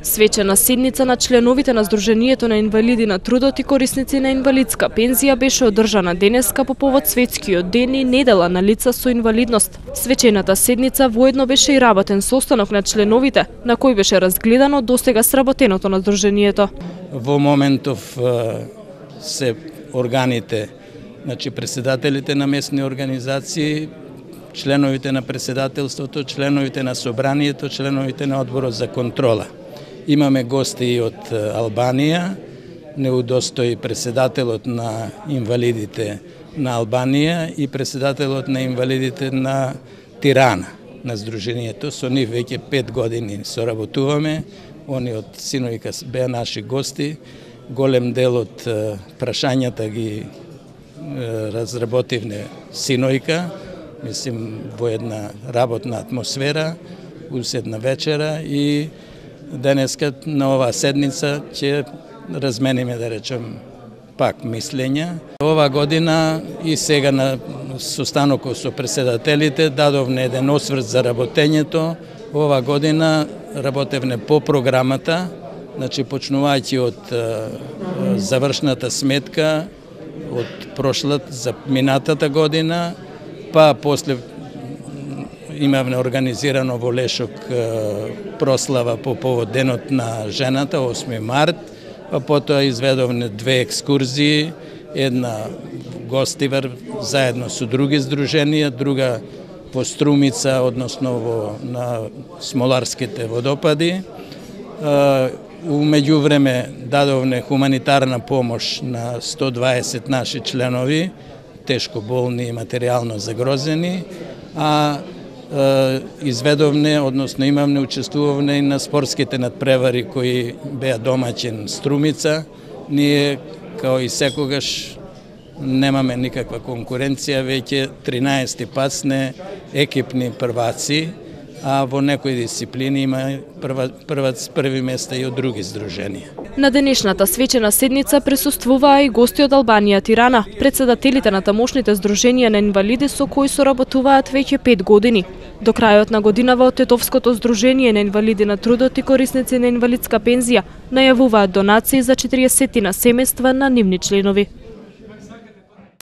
Свечена седница на членовите на Сдруженијето на инвалиди на трудот и корисници на инвалидска пензија беше одржана денеска по повод Светскиот ден и недела на лица со инвалидност. Свечената седница воедно беше и работен состанок на членовите, на кој беше разгледано досега сработеното на Сдруженијето. Во моментов се органите, председателите на местни организации, членовите на председателството, членовите на собранието, членовите на одборот за контрола. Имаме гости и од Албанија, не удостои председателот на инвалидите на Албанија и председателот на инвалидите на Тирана, на Сдруженијето. Со нив веќе 5 години соработуваме, они од синојка беа наши гости. Голем дел од прашањата ги разработивме синојка, мислим во една работна атмосфера, уседна вечера и денеска на оваа седница ќе размениме, да речем, пак мислења. Ова година и сега на состанокот со председателите дадовме еден осврт за работењето. Ова година работевне по програмата, почнувајќи од завршната сметка од за минатата година, па после имавме организирано во Лешок прослава по повод Денот на жената, 8 март, па потоа изведовме 2 екскурзии, една гостивар заедно со други здруженија, друга во Струмица, односно на Смоларските водопади. Умеѓувреме дадовне хуманитарна помош на 120 наши членови, тешко болни и материјално загрозени, а изведовне, односно имавме учествувавме и на спортските надпревари кои беа домаќин Струмица. Ние, као и секогаш, немаме никаква конкуренција, веќе 13 пат сме екипни прваци, а во некои дисциплини има први места и од други здруженија. На денешната свечена седница присуствуваа и гости од Албанија Тирана, председателите на тамошните здруженија на инвалиди со кои соработуваат веќе 5 години. До крајот на годинава од Тетовското здружение на инвалиди на трудот и корисници на инвалидска пензија најавуваат донации за 40 семејства на нивни членови.